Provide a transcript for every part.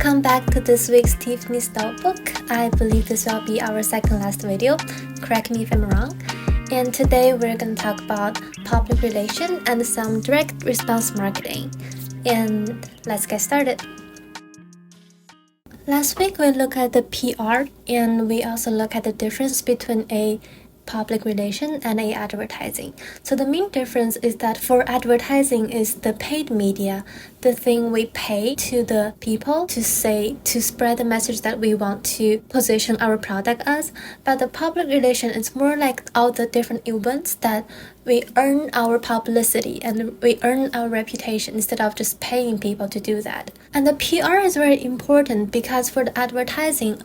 Welcome back to this week's Tiffany's Notebook. I believe this will be our second last video, correct me if I'm wrong. And today we're going to talk about public relation and some direct response marketing. And let's get started. Last week we looked at the PR and we also looked at the difference between a public relation and a advertising. So the main difference is that for advertising is the paid media, the thing we pay to the people to spread the message that we want to position our product as. But the public relation is more like all the different events that we earn our publicity and we earn our reputation instead of just paying people to do that. And the PR is very important because for the advertising,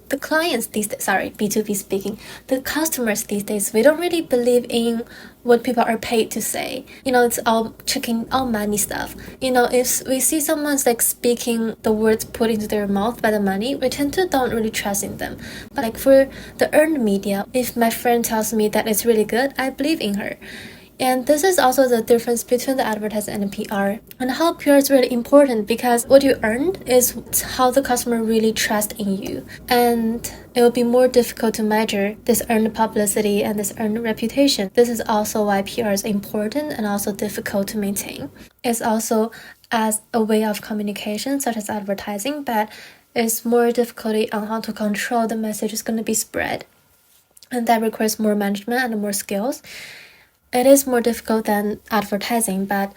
the clients these days, B2B speaking, the customers these days, we don't really believe in what people are paid to say. It's all checking all money stuff. If we see someone's like speaking the words put into their mouth by the money, we tend to don't really trust in them. But like for the earned media, if my friend tells me that it's really good, I believe in her. And this is also the difference between the advertising and the PR. And how PR is really important because what you earned is how the customer really trusts in you. And it will be more difficult to measure this earned publicity and this earned reputation. This is also why PR is important and also difficult to maintain. It's also as a way of communication such as advertising, but it's more difficulty on how to control the message is going to be spread. And that requires more management and more skills. It is more difficult than advertising, but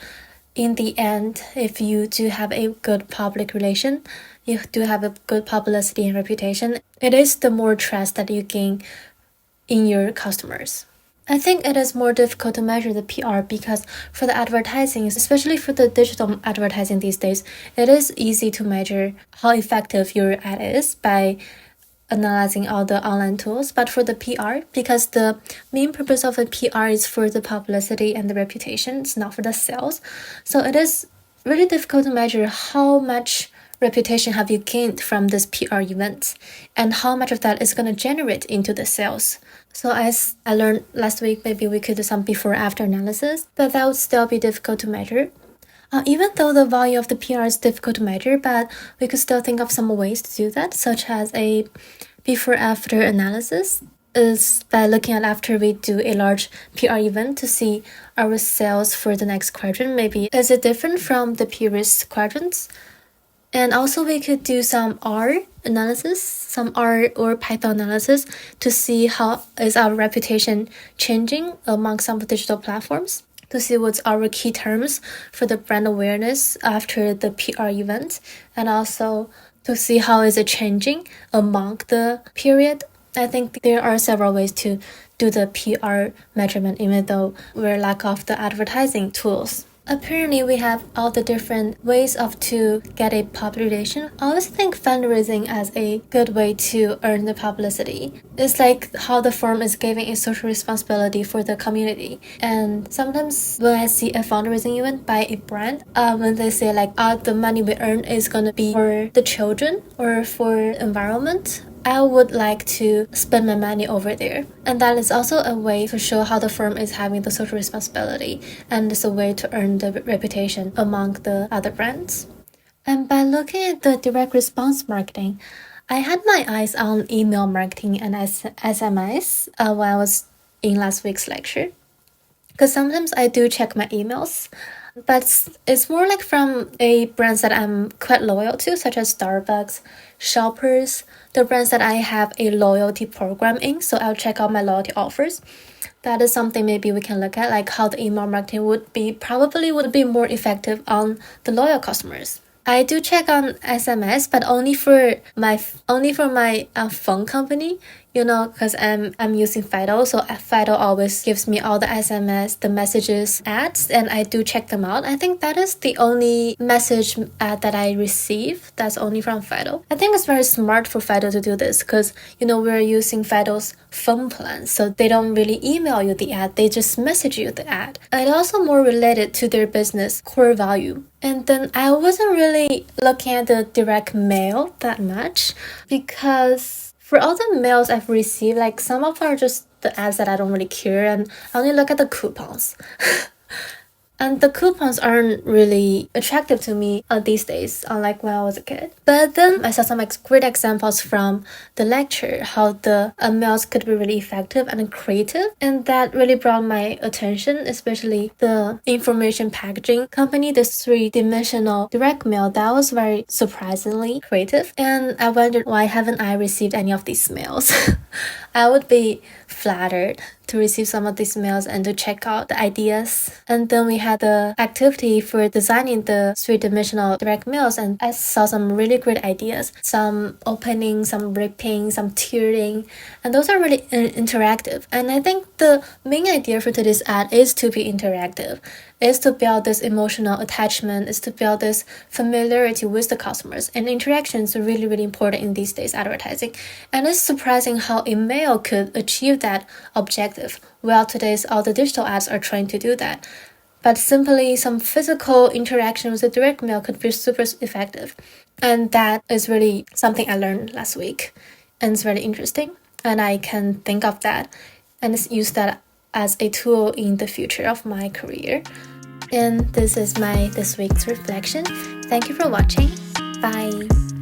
in the end, if you do have a good public relation, you do have a good publicity and reputation, it is the more trust that you gain in your customers. I think it is more difficult to measure the PR because for the advertising, especially for the digital advertising these days, it is easy to measure how effective your ad is by analyzing all the online tools. But for the PR, because the main purpose of a PR is for the publicity and the reputation, it's not for the sales. So it is really difficult to measure how much reputation have you gained from this PR event and how much of that is going to generate into the sales. So as I learned last week, maybe we could do some before-after analysis, but that would still be difficult to measure. Even though the value of the PR is difficult to measure, but we could still think of some ways to do that, such as a before-after analysis is by looking at after we do a large PR event to see our sales for the next quadrant. Maybe is it different from the previous quadrants? And also we could do some R analysis, some R or Python analysis to see how is our reputation changing among some digital platforms, to see what's our key terms for the brand awareness after the PR event, and also to see how is it changing among the period. I think there are several ways to do the PR measurement even though we're lack of the advertising tools. Apparently, we have all the different ways to get a public relation. I always think fundraising as a good way to earn the publicity. It's like how the firm is giving a social responsibility for the community. And sometimes when I see a fundraising event by a brand, when they say like, the money we earn is going to be for the children or for environment, I would like to spend my money over there. And that is also a way to show how the firm is having the social responsibility, and it's a way to earn the reputation among the other brands. And by looking at the direct response marketing, I had my eyes on email marketing and SMS when I was in last week's lecture. Because sometimes I do check my emails, but it's more like from a brands that I'm quite loyal to, such as Starbucks, Shoppers, the brands that I have a loyalty program in, so I'll check out my loyalty offers. That is something maybe we can look at, like how the email marketing would be more effective on the loyal customers. I do check on SMS, but only for my phone company, because I'm using Fido, so Fido always gives me all the SMS, the messages, ads, and I do check them out. I think that is the only message ad that I receive that's only from Fido. I think it's very smart for Fido to do this because, we're using Fido's phone plan, so they don't really email you the ad, they just message you the ad. And also more related to their business core value. And then I wasn't really looking at the direct mail that much because for all the mails I've received, like some of them are just the ads that I don't really care, and I only look at the coupons. And the coupons aren't really attractive to me these days, unlike when I was a kid. But then I saw some great examples from the lecture, how the mails could be really effective and creative. And that really brought my attention, especially the information packaging company, the three-dimensional direct mail. That was very surprisingly creative. And I wondered, why haven't I received any of these mails? I would be flattered to receive some of these mails and to check out the ideas. And then we had the activity for designing the three-dimensional direct mails, and I saw some really great ideas. Some opening, some ripping, some tearing, and those are really interactive. And I think the main idea for today's ad is to be interactive, is to build this emotional attachment, is to build this familiarity with the customers. And interactions are really, really important in these days advertising. And it's surprising how email could achieve that objective, while today's all the digital ads are trying to do that. But simply some physical interaction with the direct mail could be super effective. And that is really something I learned last week. And it's really interesting. And I can think of that and use that as a tool in the future of my career. And this is my this week's reflection. Thank you for watching. Bye.